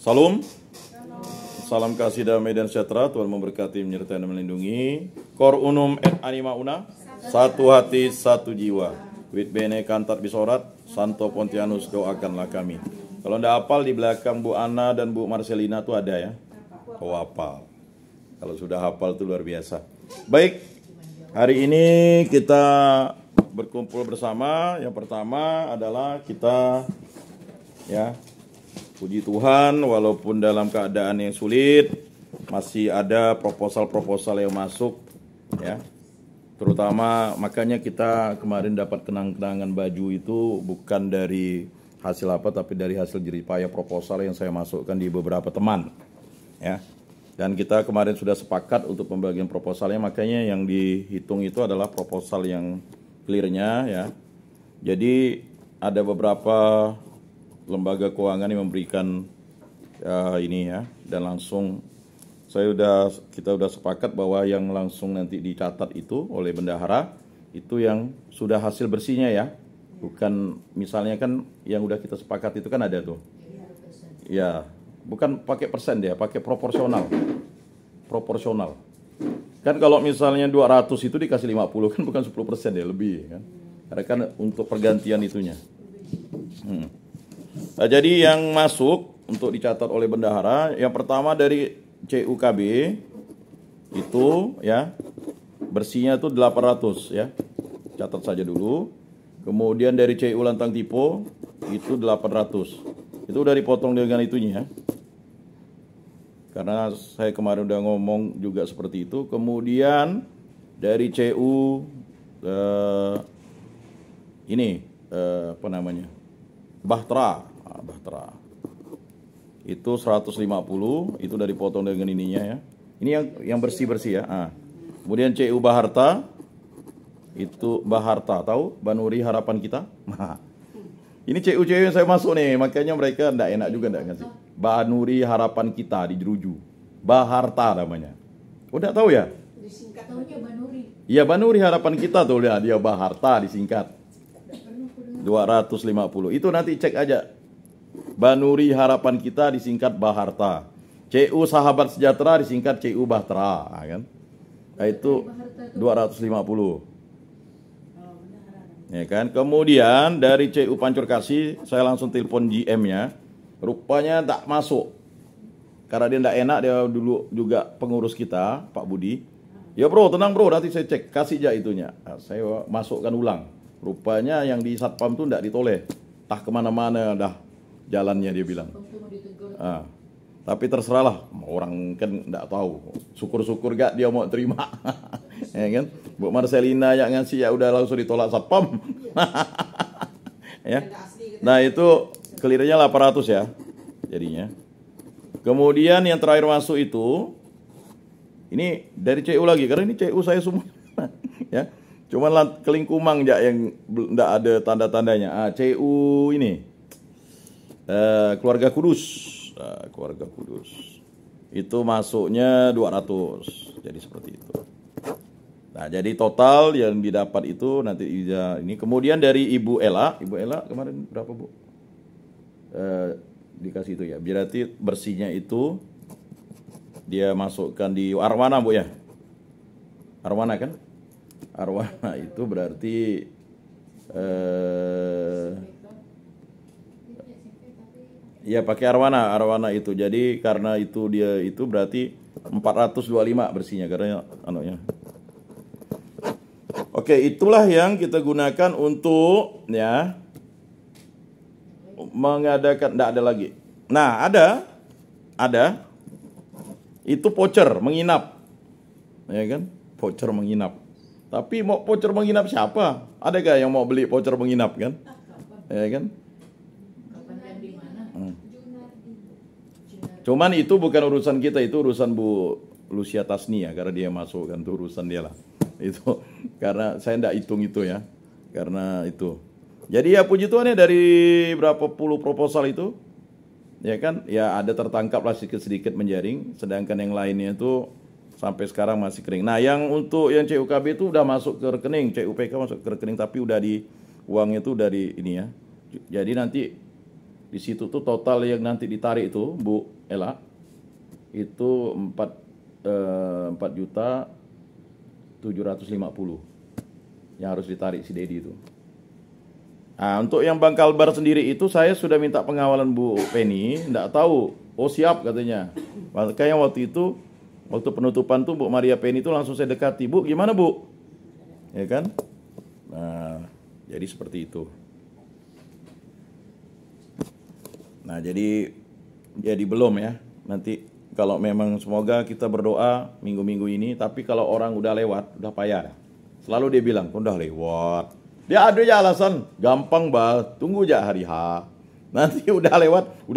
Salam. Salam kasih damai dan sejahtera, Tuhan memberkati, menyertai dan melindungi. Cor unum et anima una, satu hati, satu jiwa. Wit bene cantat bisorat, Santo Pontianus doakanlah kami. Kalau ndak hafal di belakang Bu Ana dan Bu Marcelina tuh ada ya. Oh hafal. Kalau sudah hafal itu luar biasa. Baik, hari ini kita berkumpul bersama. Yang pertama adalah kita ya, puji Tuhan, walaupun dalam keadaan yang sulit, masih ada proposal-proposal yang masuk, ya. Terutama makanya kita kemarin dapat kenang-kenangan baju itu bukan dari hasil apa, tapi dari hasil jeripaya proposal yang saya masukkan di beberapa teman, ya. Dan kita kemarin sudah sepakat untuk pembagian proposalnya, makanya yang dihitung itu adalah proposal yang clear-nya, ya. Jadi ada beberapa lembaga keuangan yang memberikan ini ya, dan langsung kita udah sepakat bahwa yang langsung nanti dicatat itu oleh bendahara itu yang sudah hasil bersihnya ya, bukan misalnya kan yang udah kita sepakat itu kan ada tuh ya, bukan pakai persen dia, pakai proporsional kan. Kalau misalnya 200 itu dikasih 50 kan bukan 10% ya, lebih kan, karena kan untuk pergantian itunya. Nah, jadi yang masuk untuk dicatat oleh bendahara, yang pertama dari CUKB itu ya, bersihnya itu 800 ya. Catat saja dulu. Kemudian dari CU Lantang Tipo itu 800. Itu udah dipotong dengan itunya ya. Karena saya kemarin udah ngomong juga seperti itu. Kemudian dari CU apa namanya? Bahtera itu 150, itu dari potong dengan ininya ya. Ini yang bersih-bersih ya. Kemudian CU Baharta itu tahu Banuri Harapan Kita. Ini CU yang saya masuk nih, makanya mereka enggak enak juga enggak ngasih. Banuri Harapan Kita di Jeruju. Baharta namanya. Udah tahu ya? Disingkat tahunya Banuri. Iya, Banuri Harapan Kita tuh dia Baharta disingkat. 250. Itu nanti cek aja. Banuri Harapan Kita disingkat Baharta. CU Sahabat Sejahtera disingkat CU Bahtera, kan? Nah, itu 250. Ya kan? Kemudian dari CU Pancur Kasih saya langsung telepon GM-nya. Rupanya tak masuk. Karena dia enggak enak, dia dulu juga pengurus kita, Pak Budi. Ya bro, tenang bro, nanti saya cek, kasih aja itunya. Nah, saya masukkan ulang. Rupanya yang di Satpam tuh enggak ditoleh. Tah kemana-mana dah jalannya, dia bilang. Tapi terserah lah, orang kan enggak tahu. Syukur-syukur gak dia mau terima. Ya kan? Bu Marcelina yang ngasih ya udah langsung ditolak Satpam. Ya. Nah, itu clear-nya 800 ya jadinya. Kemudian yang terakhir masuk itu ini dari CU lagi, karena ini CU saya semua. Ya. Cuman Kelingkumang ya yang enggak ada tanda-tandanya. CU ini Keluarga Kudus. Keluarga Kudus. Itu masuknya 200. Jadi seperti itu. Nah, jadi total yang didapat itu nanti ini. Kemudian dari Ibu Ella kemarin berapa, Bu? Dikasih itu ya. Berarti bersihnya itu dia masukkan di Arwana, Bu ya. Arwana kan? Arwana itu berarti ya pakai Arwana itu. Jadi karena itu dia itu berarti 425 bersihnya karena anunya. Oke, itulah yang kita gunakan untuk ya mengadakan, enggak ada lagi. Nah, ada itu voucher menginap. Ya kan? Voucher menginap. Tapi mau voucher menginap siapa? Ada gak yang mau beli voucher menginap kan? Ya kan? Cuman itu bukan urusan kita, itu urusan Bu Lucia Tasni ya, karena dia masuk kan, itu urusan dia lah. Itu karena saya enggak hitung itu ya. Karena itu. Jadi ya puji Tuhan ya, dari berapa puluh proposal itu ya kan, ya ada tertangkap lah sedikit menjaring, sedangkan yang lainnya itu sampai sekarang masih kering. Nah, yang untuk yang CUKB itu udah masuk ke rekening, CUPK masuk ke rekening, tapi udah di uangnya itu dari ini ya. Jadi nanti Di situ tuh total yang nanti ditarik itu Bu Ella itu 4.750.000 yang harus ditarik si Dedi itu. Nah, untuk yang Bang Kalbar sendiri itu saya sudah minta pengawalan Bu Penny, enggak tahu. Oh siap katanya. Makanya waktu itu waktu penutupan tuh Bu Maria Penny itu langsung saya dekati. Bu, gimana Bu? Ya kan? Nah, jadi seperti itu. Nah, jadi belum ya. Nanti kalau memang semoga kita berdoa minggu-minggu ini, tapi kalau orang udah lewat, udah payah. Selalu dia bilang, udah lewat. Dia ada aja alasan, gampang banget, tunggu aja hari H. Nanti udah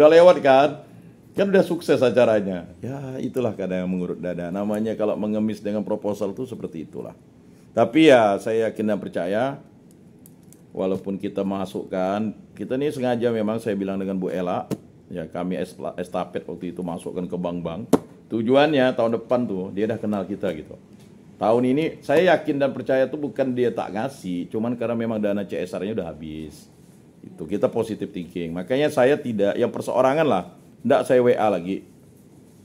lewat kan? Kan udah sukses acaranya. Ya, itulah kadang yang mengurut dada. Namanya kalau mengemis dengan proposal tuh seperti itulah. Tapi ya saya yakin dan percaya, walaupun kita masukkan, kita ini sengaja memang saya bilang dengan Bu Ella, ya kami estafet waktu itu masukkan ke bank-bank. Tujuannya tahun depan tuh dia dah kenal kita gitu. Tahun ini saya yakin dan percaya tuh bukan dia tak ngasih, cuman karena memang dana CSR-nya udah habis. Itu kita positive thinking. Makanya saya tidak yang perseorangan lah, enggak saya WA lagi.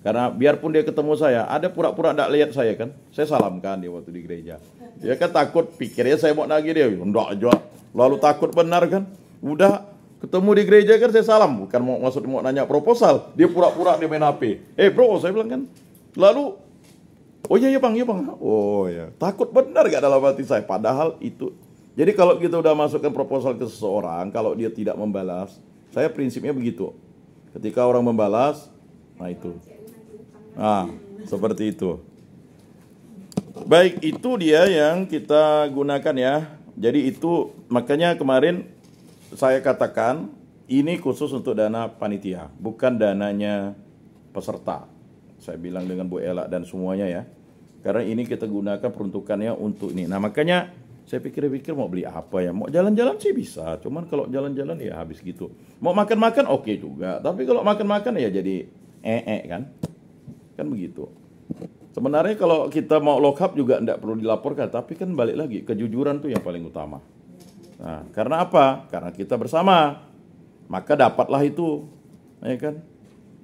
Karena biarpun dia ketemu saya, ada pura-pura enggak lihat saya kan. Saya salamkan dia waktu di gereja. Dia kan takut pikirnya saya mau nagih dia. Enggak aja. Lalu takut benar kan. Udah ketemu di gereja kan saya salam. Bukan mau nanya proposal. Dia pura-pura dia main HP. Bro, saya bilang kan. Lalu, oh iya bang. Oh ya, takut benar gak dalam hati saya. Padahal itu. Jadi kalau kita udah masukkan proposal ke seseorang, kalau dia tidak membalas, saya prinsipnya begitu. Ketika orang membalas, nah itu. Nah, seperti itu. Baik, itu dia yang kita gunakan ya. Jadi itu makanya kemarin saya katakan ini khusus untuk dana panitia, bukan dananya peserta. Saya bilang dengan Bu Ella dan semuanya ya. Karena ini kita gunakan peruntukannya untuk ini. Nah, makanya saya pikir-pikir mau beli apa ya. Mau jalan-jalan sih bisa, cuman kalau jalan-jalan ya habis gitu. Mau makan-makan oke juga, tapi kalau makan-makan ya jadi kan. Kan begitu. Sebenarnya kalau kita mau lock up juga tidak perlu dilaporkan, tapi kan balik lagi, kejujuran tuh yang paling utama. Nah, karena apa? Karena kita bersama, maka dapatlah itu, ya kan?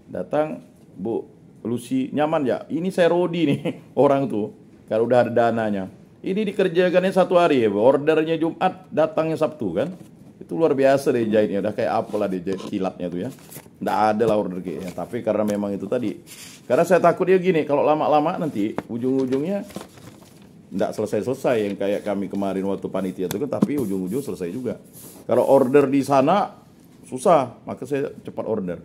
Datang, Bu Lucy, nyaman ya? Ini saya Rodi nih, orang tuh, kalau udah ada dananya. Ini dikerjakannya 1 hari ya, ordernya Jumat, datangnya Sabtu kan? Itu luar biasa deh jahitnya, udah kayak apalah deh jahit kilatnya tuh ya. Nggak ada lah order kayaknya, tapi karena memang itu tadi. Karena saya takut dia gini, kalau lama-lama nanti ujung-ujungnya nggak selesai-selesai yang kayak kami kemarin waktu panitia itu kan, tapi ujung-ujung selesai juga. Kalau order di sana susah, maka saya cepat order.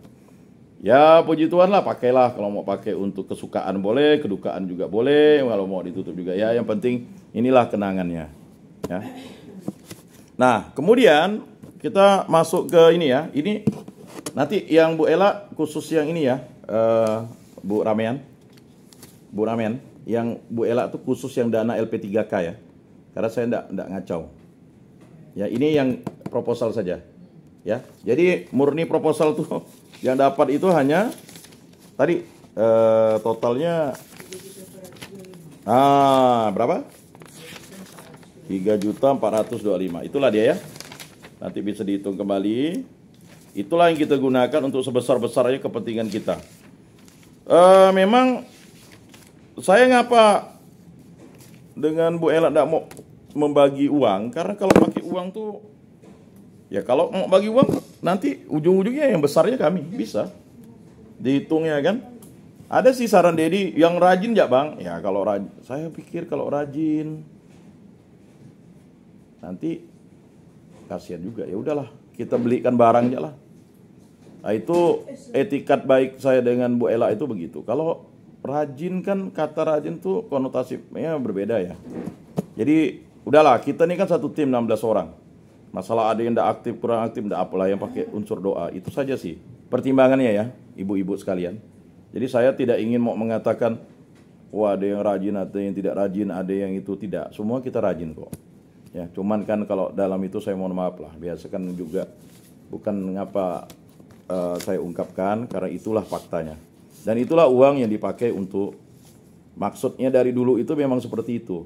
Ya puji Tuhan lah, pakailah kalau mau pakai untuk kesukaan boleh, kedukaan juga boleh, kalau mau ditutup juga ya. Yang penting inilah kenangannya. Ya. Nah kemudian kita masuk ke ini ya. Ini nanti yang Bu Ella khusus yang ini ya. Bu Ramean, yang Bu Ella tuh khusus yang dana LP3K ya, karena saya enggak ngacau. Ya ini yang proposal saja, ya. Jadi murni proposal tuh yang dapat itu hanya tadi totalnya berapa? 3.425. Itulah dia ya. Nanti bisa dihitung kembali. Itulah yang kita gunakan untuk sebesar-besarnya kepentingan kita. Memang saya ngapa dengan Bu Ella tidak mau membagi uang, karena kalau pakai uang tuh ya kalau mau bagi uang nanti ujung-ujungnya yang besarnya kami bisa dihitungnya kan. Ada sih saran Dedi yang rajin ya bang, ya kalau rajin, saya pikir kalau rajin nanti kasihan juga, ya udahlah kita belikan barangnya lah. Nah, itu etikat baik saya dengan Bu Ella itu begitu. Kalau rajin kan, kata rajin tuh konotasinya berbeda ya. Jadi udahlah, kita ini kan satu tim 16 orang. Masalah ada yang tidak aktif, kurang aktif, tidak apalah, yang pakai unsur doa. Itu saja sih pertimbangannya ya, ibu-ibu sekalian. Jadi saya tidak ingin mau mengatakan, wah ada yang rajin, ada yang tidak rajin, ada yang itu tidak. Semua kita rajin kok. Ya, cuman kan kalau dalam itu saya mohon maaf lah. Biasa kan juga bukan mengapa saya ungkapkan, karena itulah faktanya. Dan itulah uang yang dipakai untuk, maksudnya dari dulu itu memang seperti itu.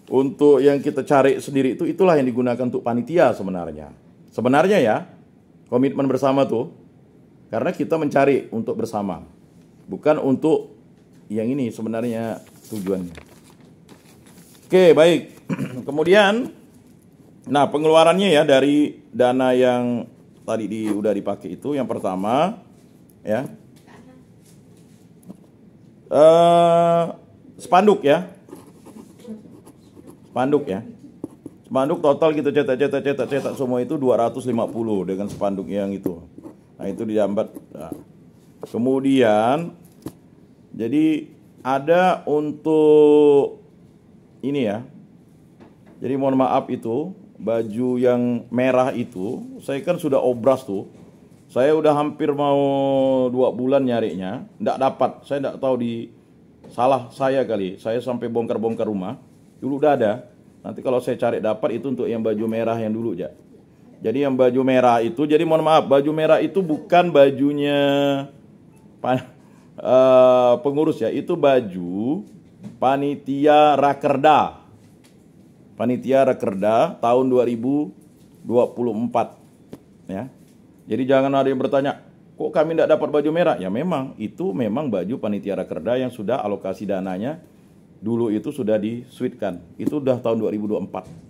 Untuk yang kita cari sendiri itu, itulah yang digunakan untuk panitia sebenarnya. Sebenarnya ya, Komitmen bersama tuh karena kita mencari untuk bersama, bukan untuk yang ini sebenarnya tujuannya. Oke, baik. Kemudian, nah pengeluarannya ya dari dana yang tadi udah dipakai itu, yang pertama ya, spanduk ya, spanduk total kita cetak semua itu 250 dengan spanduk yang itu. Nah itu dijambat. Nah, kemudian jadi ada untuk ini ya. Jadi mohon maaf itu baju yang merah itu saya kan sudah obras tuh. Saya udah hampir mau 2 bulan nyarinya, nggak dapat. Saya nggak tahu salah saya kali. Saya sampai bongkar-bongkar rumah. Dulu udah ada. Nanti kalau saya cari dapat itu untuk yang baju merah yang dulu ya. Jadi yang baju merah itu, jadi mohon maaf, baju merah itu bukan bajunya pengurus ya, itu baju panitia Rakerda. Panitia Rakerda tahun 2024 ya. Jadi jangan ada yang bertanya, kok kami tidak dapat baju merah? Ya memang, itu memang baju panitia Rakerda yang sudah alokasi dananya dulu itu sudah disuitkan. Itu udah tahun 2024.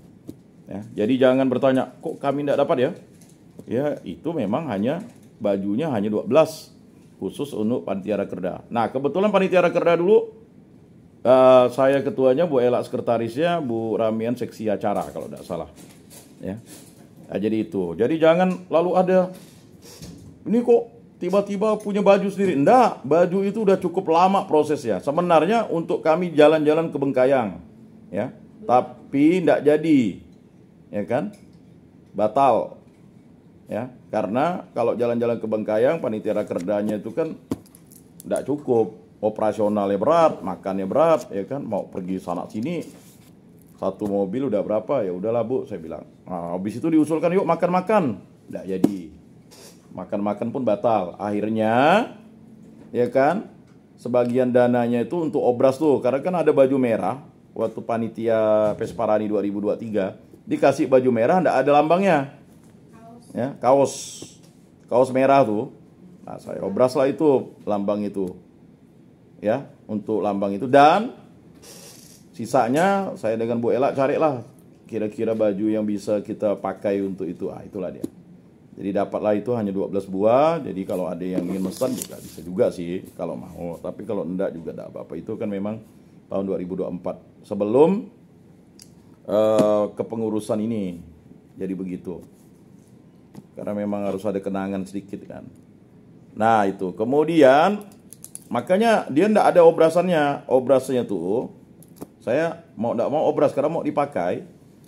Ya, jadi jangan bertanya, kok kami tidak dapat ya? Ya, itu memang bajunya hanya 12 khusus untuk panitia Rakerda. Nah, kebetulan panitia Rakerda dulu saya ketuanya, Bu Ela sekretarisnya, Bu Ramian seksi acara kalau tidak salah. Ya. Nah, jadi itu. Jadi jangan lalu ada ini kok tiba-tiba punya baju sendiri. Enggak, baju itu udah cukup lama prosesnya. Sebenarnya untuk kami jalan-jalan ke Bengkayang, ya. Tapi enggak jadi. Ya kan? Batal. Ya, karena kalau jalan-jalan ke Bengkayang panitia Rakerdanya itu kan enggak cukup. Operasionalnya berat, makannya berat, ya kan? Mau pergi sana sini satu mobil udah berapa? Ya udahlah Bu, saya bilang. Nah, habis itu diusulkan yuk makan-makan. Enggak jadi. Makan-makan pun batal. Akhirnya ya kan? Sebagian dananya itu untuk obras tuh, karena kan ada baju merah waktu panitia Pesparani 2023 dikasih baju merah enggak ada lambangnya. Ya, kaos merah tuh. Nah, saya obras lah itu lambang itu. Ya, untuk lambang itu, dan sisanya saya dengan Bu Ela carilah kira-kira baju yang bisa kita pakai untuk itu. Ah, itulah dia. Jadi dapatlah itu hanya 12 buah. Jadi kalau ada yang ingin pesan juga bisa juga sih kalau mau. Tapi kalau enggak juga enggak apa-apa. Itu kan memang tahun 2024 sebelum kepengurusan ini. Jadi begitu. Karena memang harus ada kenangan sedikit kan. Nah, itu. Kemudian makanya dia enggak ada obrasannya. Obrasnya tuh saya mau enggak mau obras karena mau dipakai.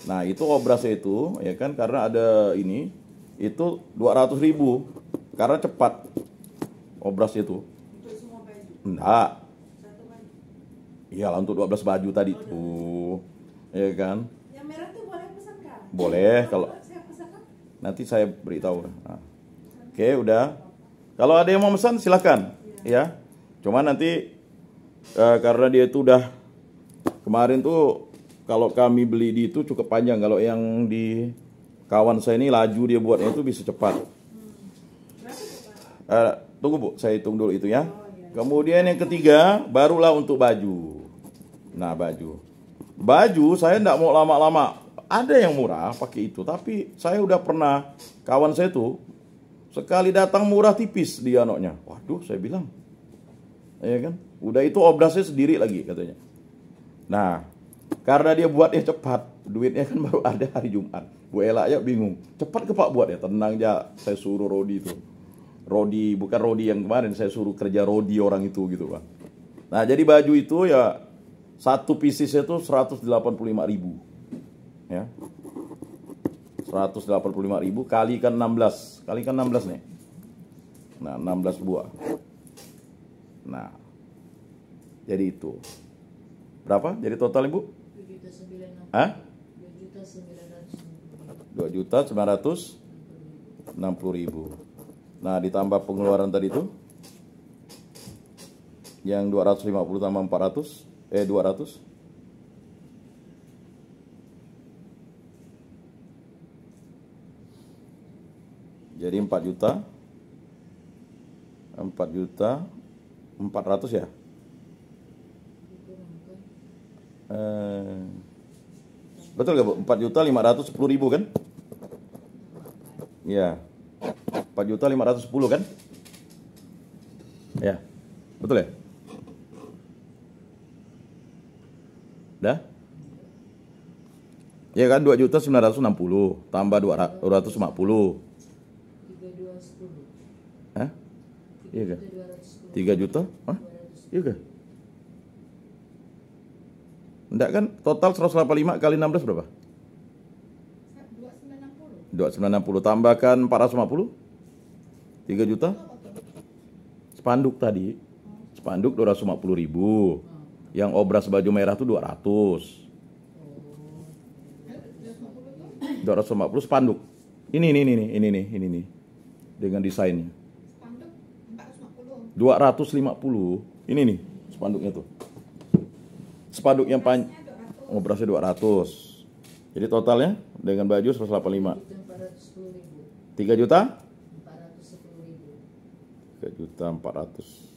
Nah, itu obrasnya itu ya kan, karena ada ini itu 200.000 karena cepat obrasnya itu. Untuk semua baju? Enggak. Satu baju? Iyalah untuk 12 baju tadi tuh. Ya kan? Yang merah tuh boleh pesan kan? Boleh kalau saya pesankan? nanti saya beritahu. Nah. Oke, udah. Kalau ada yang mau pesan silakan. Ya. Cuma nanti karena dia itu udah kemarin tuh kalau kami beli di itu cukup panjang. Kalau yang di kawan saya ini laju dia buatnya itu bisa cepat. Tunggu Bu, saya hitung dulu itu ya. Kemudian yang ketiga barulah untuk baju. Nah, baju saya enggak mau lama-lama. Ada yang murah pakai itu, tapi saya udah pernah kawan saya tuh sekali datang murah tipis di anoknya. Waduh, saya bilang. Ya kan? Udah itu obrasnya sendiri lagi katanya. Nah, karena dia buatnya cepat, duitnya kan baru ada hari Jumat. Bu Ela aja bingung. Cepat ke Pak buat ya, tenang aja. Saya suruh Rodi itu. Rodi, bukan Rodi yang kemarin, saya suruh kerja Rodi orang itu gitu Pak. Nah, jadi baju itu ya satu piecesnya itu 185.000. Ya. 185.000 kalikan 16. Kalikan 16 nih. Nah, 16 buah. Nah. Jadi itu. Berapa? Jadi total Ibu? 2.900.000. Hah? 2.900.000. 2.960.000. Nah, ditambah pengeluaran tadi itu yang 250 tambah 200. Jadi 4 juta 4.400.000 ya. Betul gak Bu? 4.510.000 kan? Ya, 4.510 kan? Ya, betul ya? Dah? Ya kan 2.960 tambah 250. 3210. Hah? Iya kan? 3 juta? Hah? Iya kan? Enggak kan? Total 185 kali 16 berapa? 2960. 2.960 tambahkan 450 3 juta. Spanduk tadi. Spanduk 250.000. Yang obras baju merah itu 200. 250 spanduk. Ini nih. Dengan desainnya. Spanduk 450. 250. Ini nih spanduknya tuh. Spanduk yang obrasnya 200. Jadi totalnya dengan baju 185. 3 juta? 3 juta 400.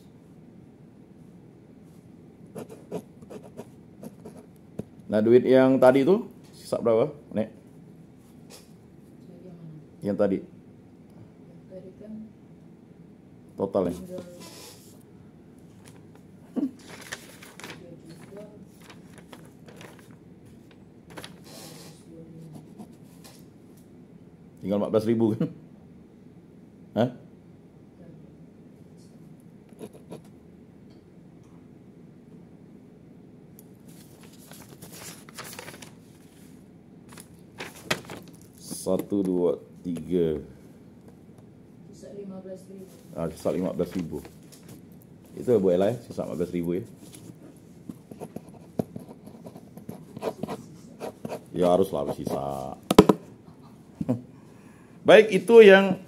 Nah, duit yang tadi itu sisa berapa, Nek? Yang tadi. Tadi kan Totalnya. Tinggal 14.000 kan? Hah? Satu, dua, tiga. sisa 15.000. Sisa 15.000. Itu ya Bu Ella ya, sisa 15.000 ya. Ya haruslah habis sisa. Baik, itu yang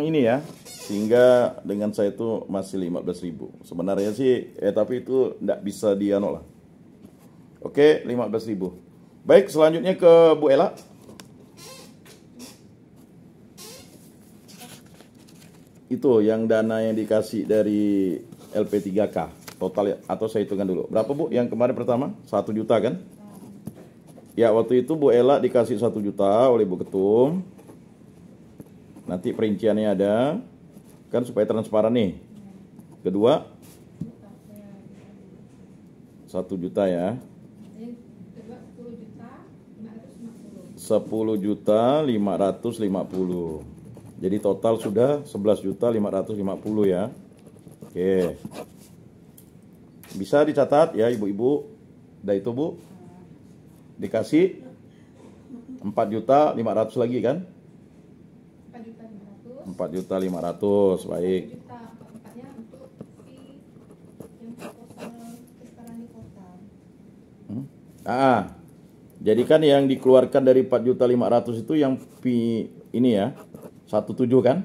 ini ya. Sehingga dengan saya itu masih 15.000. Sebenarnya sih tapi itu enggak bisa diano lah. Oke, 15.000. Baik, selanjutnya ke Bu Ella. Itu yang dana yang dikasih dari LP3K total ya, atau saya hitungkan dulu. Berapa Bu yang kemarin pertama? 1 juta kan? Ya, waktu itu Bu Ella dikasih 1 juta oleh Bu Ketum. Nanti perinciannya ada. Kan supaya transparan nih. Kedua 1 juta ya. Kedua 10 juta 550. 10 juta 550. Jadi total sudah 11 juta 550 ya. Oke. Bisa dicatat ya ibu-ibu. Udah itu Bu. Dikasih 4 juta 500 lagi kan? 4 juta 500. Baik. Juta 4-4-nya untuk fee yang proposal kesetaraan di kota. Jadi kan yang dikeluarkan dari 4 juta 500 itu yang fee ini ya. 17 kan?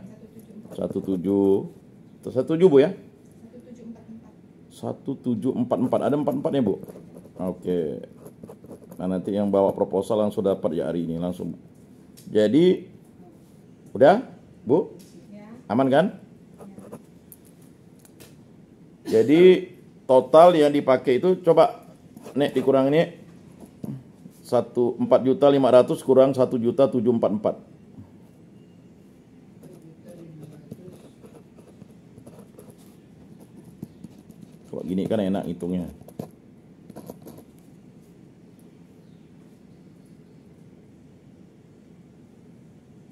17. Terus 17 Bu ya? 1744. 1744. Ada 44-nya Bu? Oke. Nah, nanti yang bawa proposal langsung dapat ya hari ini langsung. Jadi udah, Bu? Ya. Aman kan? Ya. Jadi total yang dipakai itu coba Nek dikurang ini 4.500.000 kurang 1.744. Kalau gini kan enak hitungnya.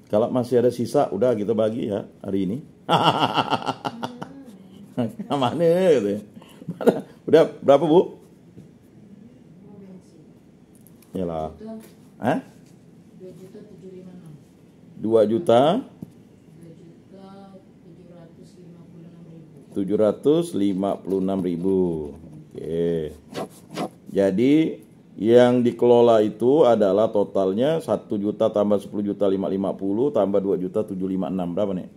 Kalau masih ada sisa, udah kita bagi ya hari ini. Mana gitu ya? Udah berapa Bu? Yalah. Hah? 2 juta 756.000. Oke. Jadi yang dikelola itu adalah totalnya 1 juta tambah 10 juta 550 tambah 2 juta 756. Berapa nih?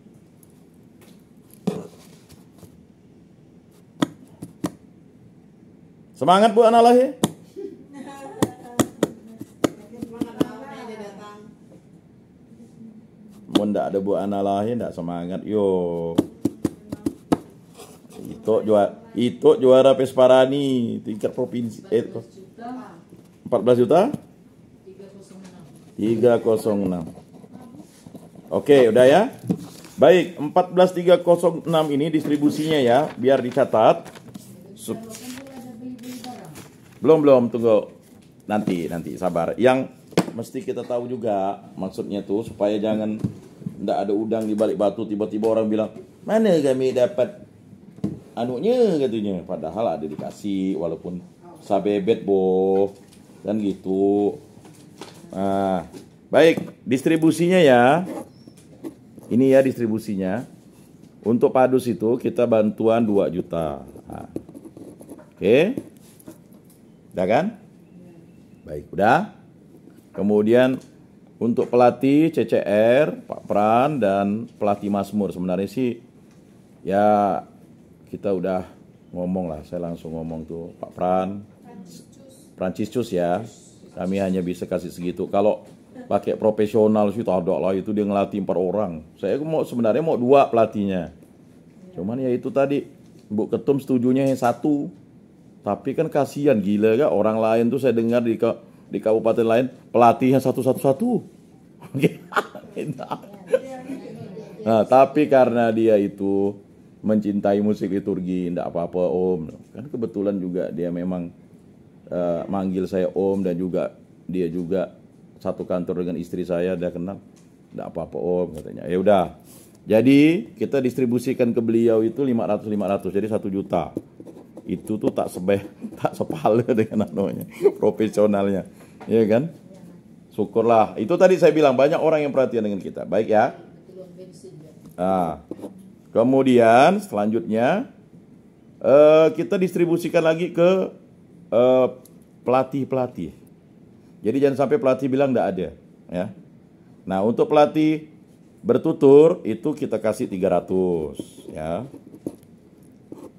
Semangat Bu Analahi. Mau ndak Nggak ada Bu Ana lain, nggak semangat. Yo. Itu juara Pesparani tingkat provinsi. 14 juta? 306. Oke, udah ya. Baik, 14306 ini distribusinya ya, biar dicatat. Belum, tunggu. Nanti sabar. Yang mesti kita tahu juga maksudnya tuh supaya jangan ndak ada udang di balik batu, tiba-tiba orang bilang, "Mana kami dapat anunya," katanya. Padahal ada dikasih walaupun sabebet, boh. Kan gitu. Nah, baik, distribusinya ya. Ini ya distribusinya. Untuk padus itu kita bantuan 2 juta. Nah. Oke. Udah kan? Baik, udah. Kemudian untuk pelatih CCR, Pak Pran dan pelatih Mazmur. Sebenarnya sih ya kita udah ngomong lah. Saya langsung ngomong tuh Pak Pran, Franciscus ya. Kami hanya bisa kasih segitu. Kalau pakai profesional sih tak ada lah, itu dia ngelatih 4 orang. Saya sebenarnya mau 2 pelatihnya. Cuman ya itu tadi Bu Ketum setujunya yang 1. Tapi kan kasihan, gila kan orang lain tuh saya dengar di kabupaten lain pelatihnya 1. Nah, tapi karena dia itu mencintai musik liturgi, enggak apa-apa Om. Kan kebetulan juga dia memang manggil saya Om, dan juga dia juga satu kantor dengan istri saya, dia kenal. Enggak apa-apa Om katanya. Ya udah. Jadi kita distribusikan ke beliau itu 500, jadi 1 juta. Itu tuh tak sepala dengan anunya, profesionalnya. Iya kan? Syukurlah. Itu tadi saya bilang banyak orang yang perhatian dengan kita. Baik ya. Nah, kemudian selanjutnya kita distribusikan lagi ke pelatih. Jadi jangan sampai pelatih bilang enggak ada, ya. Nah, untuk pelatih bertutur itu kita kasih 300, ya.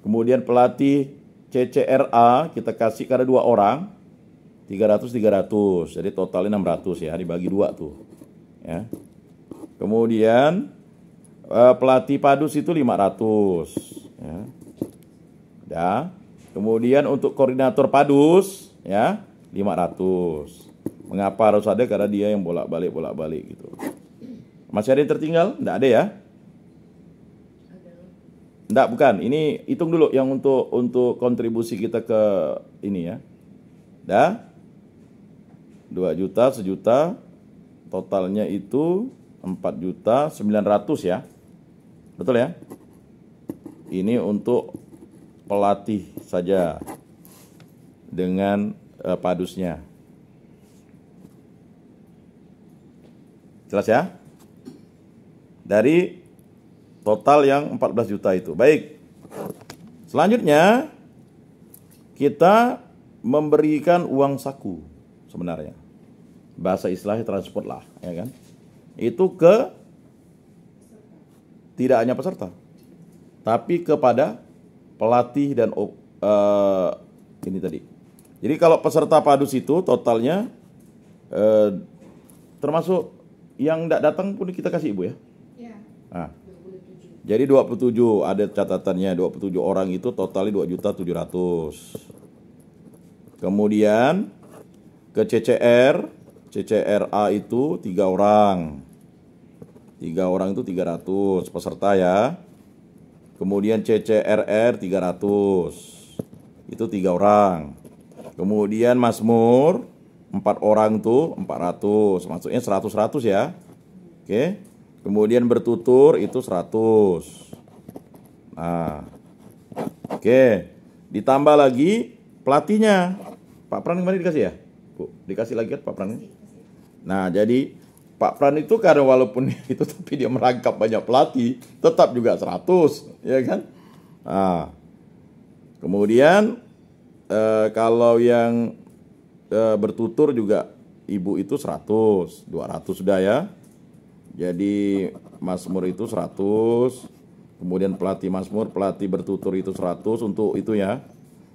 Kemudian pelatih CCRA kita kasih karena 2 orang 300. Jadi totalnya 600 ya, dibagi 2 tuh. Ya. Kemudian pelatih padus itu 500, ya. Ya. Kemudian untuk koordinator padus ya 500. Mengapa harus ada? Karena dia yang bolak-balik gitu. Masih ada yang tertinggal? Enggak ada ya? Enggak, bukan. Ini hitung dulu yang untuk kontribusi kita ke ini ya. Dah? 2 juta, 1 juta. Totalnya itu 4.900.000 ya. Betul ya? Ini untuk pelatih saja dengan padusnya. Jelas ya? Dari total yang 14 juta itu. Baik. Selanjutnya kita memberikan uang saku sebenarnya. Bahasa istilahnya transport lah, ya kan? Itu ke tidak hanya peserta, tapi kepada pelatih dan ini tadi. Jadi kalau peserta padus itu totalnya termasuk yang tidak datang pun kita kasih Ibu ya. Nah, jadi 27 ada catatannya, 27 orang itu totalnya 2.700.000. Kemudian ke CCRA itu 3 orang. 3 orang itu 300 peserta ya. Kemudian CCRR 300. Itu 3 orang. Kemudian Mazmur 4 orang tuh 400. Maksudnya 100 ya. Oke. Kemudian bertutur itu 100. Nah. Oke. Ditambah lagi pelatihnya. Pak Pran kemarin dikasih ya? Bu, dikasih lagi kan Pak Pran? Nah, jadi Pak Pran itu karena walaupun itu tapi dia merangkap banyak pelatih, tetap juga 100, ya kan? Nah. Kemudian kalau yang bertutur juga Ibu itu 100, 200 sudah ya. Jadi Mazmur itu 100, kemudian pelatih Mazmur, pelatih bertutur itu 100 untuk itu ya.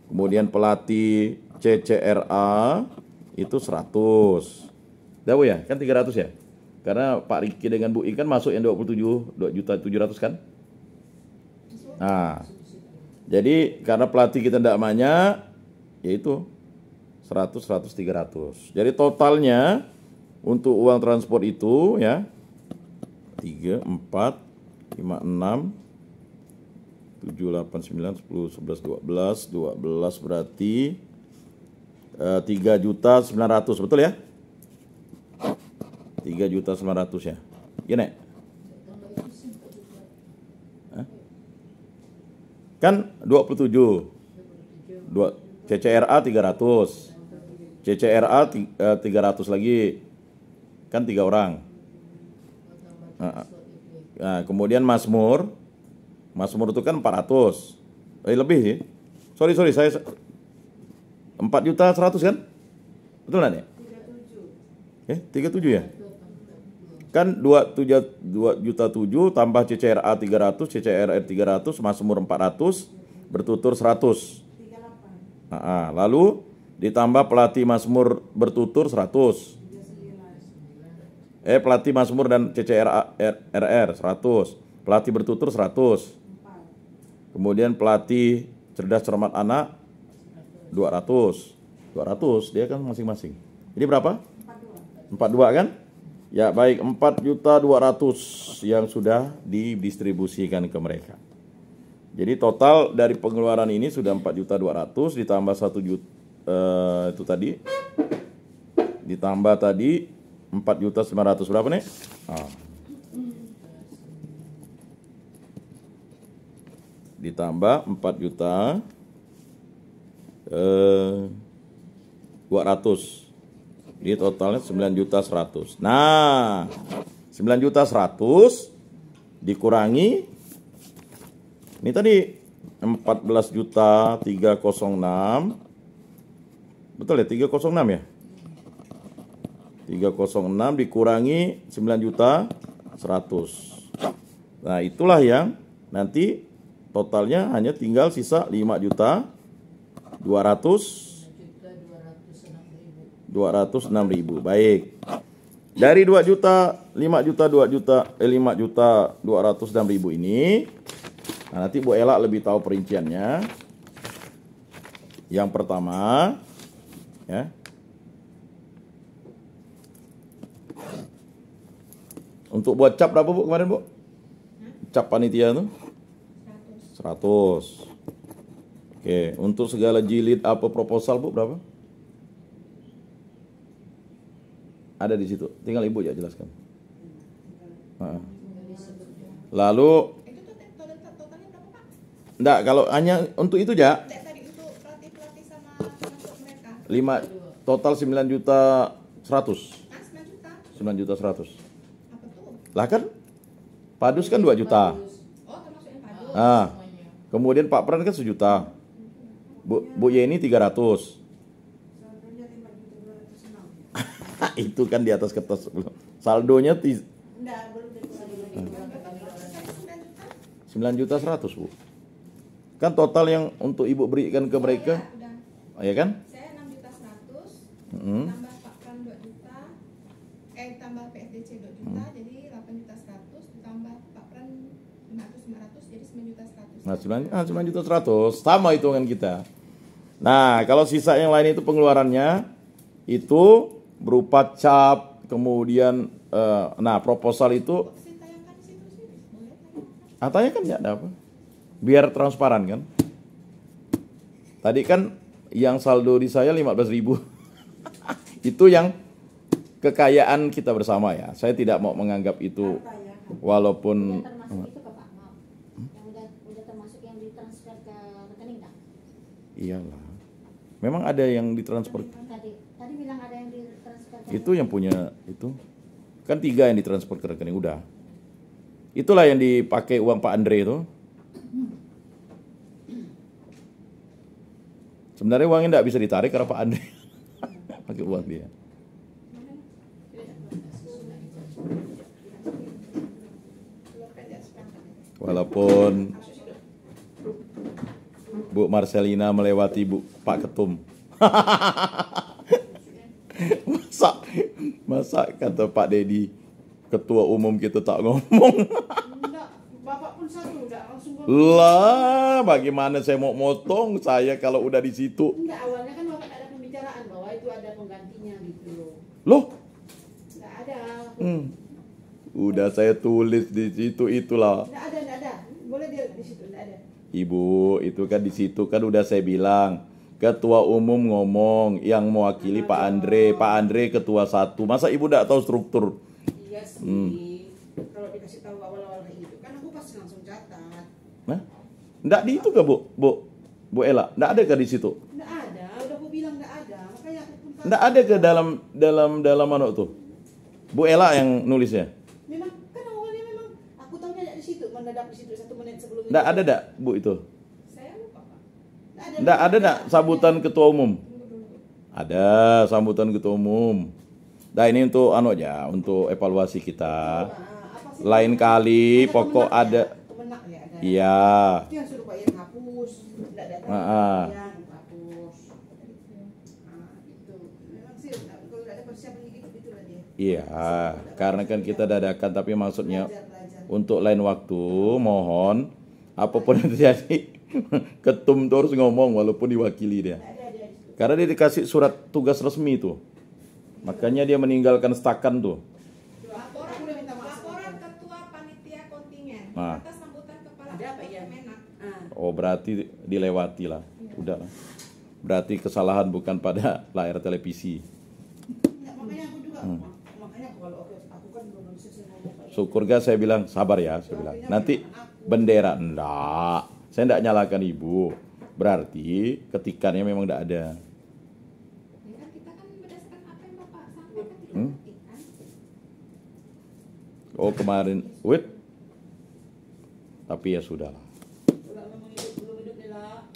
Kemudian pelatih CCRA itu 100. Dah Bu ya, kan 300 ya. Karena Pak Riki dengan Bu I kan masuk yang 2.700.000 kan? Nah, jadi karena pelatih kita tidak banyak, yaitu 100, 100, 300. Jadi totalnya untuk uang transport itu ya 3, 4, 5, 6, 7, 8, 9, 10, 11, 12 berarti 3.900.000, betul ya? 3.900.000 ya. Iya, Nek? Hah? Kan 27. CCRA 300. CCRA 300 lagi. Kan 3 orang. Nah, kemudian Mazmur itu kan 400. Lebih sih. Sorry, saya 4.100.000 kan? Betul nggak, Nek? 37 ya? Kan 2.700.000 tambah CCRA 300, CCRR 300, Mazmur 400, bertutur 100. Lalu ditambah pelatih Mazmur bertutur 100. Pelatih Mazmur dan CCRR 100. Pelatih bertutur 100. Kemudian pelatih cerdas cermat anak 200. Dia kan masing-masing. Jadi berapa? 42 kan? Ya baik, 4.200.000 yang sudah didistribusikan ke mereka. Jadi total dari pengeluaran ini sudah 4.200.000 ditambah 1 juta itu tadi. Ditambah tadi 4.900.000 berapa nih? Ditambah 4.200.000. Jadi totalnya 9.100.000. Nah, 9.100.000 dikurangi ini tadi 14.306. Betul ya, 306 ya? 306 dikurangi 9.100.000. Nah, itulah yang nanti totalnya hanya tinggal sisa 5.206.000. Baik. Dari 5.206.000 ini, nah nanti Bu Ella lebih tahu perinciannya. Yang pertama, ya. Untuk buat cap berapa Bu kemarin Bu? Cap panitia itu? 100. Oke, untuk segala jilid apa proposal Bu berapa? Ada di situ. Tinggal Ibu ya jelaskan. Lalu totalnya berapa, Pak? enggak, kalau hanya untuk itu aja. Tadi untuk pelatih sama masuk mereka. 5 total 9.100.000. 9.100.000. Apa tuh? Lah kan Padus kan 2 juta. Oh, termasuk yang Padus. Kemudian Pak Pran kan 1 juta. Bu Yeni 300. Itu kan di atas kertas belum. Saldonya Enggak, belum dari 9.100.000 Bu. Kan total yang untuk Ibu berikan ke mereka. udah. Ya kan? Saya 6.100.000. Tambah Pak Pran 2 juta. Tambah PSDC 2 juta, jadi 8.100.000 ditambah Pak Pran 500 jadi 9.100.000. Nah, 9.100.000 sama hitungan kita. Nah, kalau sisa yang lain itu pengeluarannya itu berupa cap, kemudian nah proposal itu Saya tayangkan di situ sih. Boleh tayangkan. tayangkan ya ada apa? Biar transparan kan. Tadi kan yang saldo di saya 15.000. Itu yang kekayaan kita bersama ya. Saya tidak mau menganggap itu walaupun termasuk itu Pak, maaf. Yang udah termasuk yang ditransfer ke rekening tak? iyalah. Memang ada yang ditransfer. Tadi bilang ada yang ditransfer ke Itu yang punya itu. Kan 3 yang ditransfer ke rekening udah. Itulah yang dipakai uang Pak Andre itu. Sebenarnya uangnya tidak bisa ditarik karena Pak Andre pakai uang dia. Walaupun Bu Marcelina melewati Pak Ketum. Masa kata Pak Dedi, ketua umum kita tak ngomong. Enggak, Bapak pun satu udah langsung ngomong. Lah, bagaimana saya mau motong saya kalau udah di situ? Enggak, awalnya kan Bapak ada pembicaraan bahwa itu ada penggantinya gitu loh. Loh, Enggak ada. udah saya tulis di situ itulah. Enggak ada. Boleh dia di situ, enggak ada. Ibu, itu kan di situ kan udah saya bilang. Ketua umum ngomong yang mewakili Pak Andre ketua 1. Masa ibu enggak tahu struktur? Iya sih. Kalau dikasih tahu awal-awal kayak gitu kan aku pasti langsung catat. Nah, enggak di itu kah, Bu Ella? Enggak ada kah di situ? Enggak ada, udah aku bilang enggak ada. Makanya aku pun Enggak ada ke dalam mana tuh? Bu Ella yang nulisnya? memang kan awalnya memang aku tahunya ada di situ, mendadak di situ 1 menit sebelum itu. Enggak ada dak, Bu itu? Saya lupa Pak. Enggak ada dak sambutan ketua umum? Ada sambutan ketua umum. Nah, ini untuk aja, untuk evaluasi kita. Apa sih? Lain kali Ada pokok kemenak ada. ya? Kemenak ya ada. Iya. Itu yang suruh Pak Ian hapus. Enggak ada Ah. yang hapus. Itu. Memang sih kalau enggak ada persiapan gitu gitulah dia. Iya, karena kan kita dadakan, tapi maksudnya Belajar. untuk lain waktu mohon apapun yang terjadi ketum tuh harus ngomong walaupun diwakili dia. Ada di situ. Karena dia dikasih surat tugas resmi tuh. Makanya dia meninggalkan stakan tuh. Laporan, Aku udah minta maaf. laporan ketua panitia kontingen Nah. atas sambutan kepala Ada apa ya? Kemenak. Oh, berarti dilewati lah. Udah lah. Berarti kesalahan bukan pada layar televisi. Ya, makanya aku juga makanya kalau aku kan belum selesai ngomong Pak Ian. Syukur gak saya bilang sabar ya, saya bilang. Nanti bendera enggak. Saya enggak nyalakan ibu. Berarti ketikannya memang enggak ada. Ya kan kita kan berdasarkan apa yang Bapak sampaikan tidak ketik kan. Oh, kemarin wait. Tapi ya sudah lah. Udah memang belum hidup nih lah.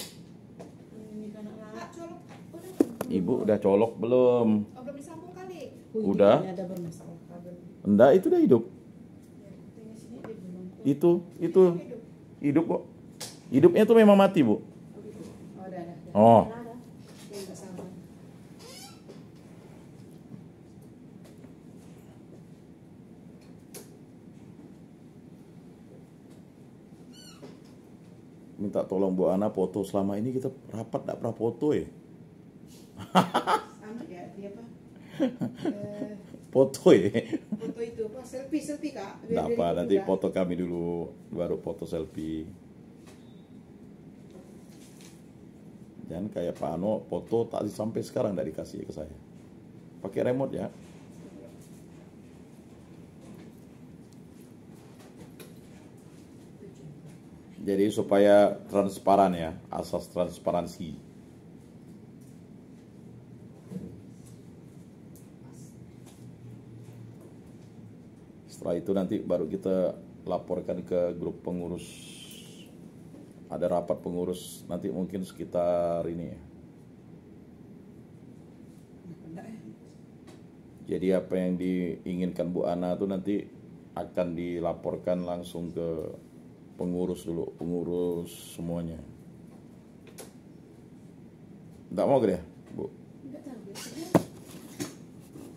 Ini kan anak. Pak colok udah. Ibu udah colok belum? Oh, belum disambung kali. Udah. Ini ada bermasalah kabel. Enggak, itu udah hidup. Tengah sini dia belum. Itu hidup kok. Hidupnya tuh memang mati, Bu. Oh, ada. Oh, Ada. Yang enggak sama. minta tolong Bu Ana foto. Selama ini kita rapat enggak pernah foto ya. Sama ya, dia apa? Foto ya. Foto itu apa? Selfie Kak. Biar Enggak dia apa, ikut nanti juga. foto kami dulu, baru foto selfie. Jangan kayak Pak Ano, foto tak sampai sekarang enggak dikasih ke saya. Pakai remote ya. Jadi supaya transparan ya, asas transparansi. Setelah itu nanti baru kita laporkan ke grup pengurus. Ada rapat pengurus nanti mungkin sekitar ini ya. Enggak ya? Jadi apa yang diinginkan Bu Ana itu nanti akan dilaporkan langsung ke pengurus dulu, pengurus semuanya. Enggak mau gak ya, Bu? Enggak tahu biasanya.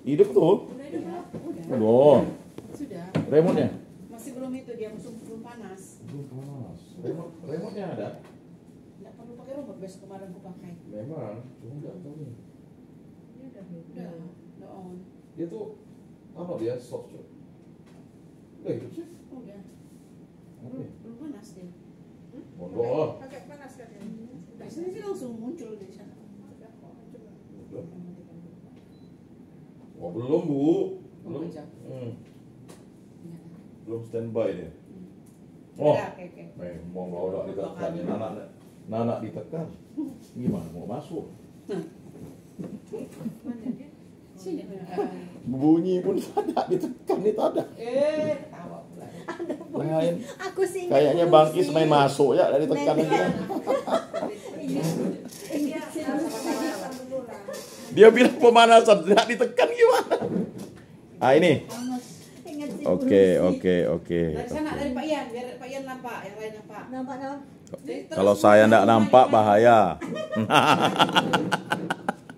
Hidup tuh. Udah hidup Pak. Udah. Belum. Sudah. Remote-nya? Masih belum itu dia belum panas. Belum panas. Remote-nya ada? Enggak perlu pakai robot, besok kemarin aku pakai. Memang, cuma enggak tahu nih. Ini udah on. Dia tuh apa dia soft cuy. Hidup sih. Udah. Apa ya? Belum panas dia. Bodoh. Pakai panas kan ya. Biasanya sih langsung muncul di sana. Udah. Oh, belum, Bu. Belum. Belum. Belum standby dia. Oh. Oh. Oke. Memang kalau udah ditekan, anak ditekan. Gimana mau masuk? Mana dia? Sini. Bunyi pun ada ditekan itu ada. Tawa pula. Lain. Aku sih ingat Kayaknya dulu Bang sih. Is main masuk ya dari tekan Main- aja. Iya, pemanasan dulu lah. Dia bilang pemanasan, tidak ditekan gimana? Ah ini. Ingat sih Oke, dulu sih. oke. Dari sana dari Pak Ian, biar Pak Ian nampak, yang lain nampak. Nampak. Jadi Kalau terus saya tidak rumahnya nampak Pak Ian. bahaya.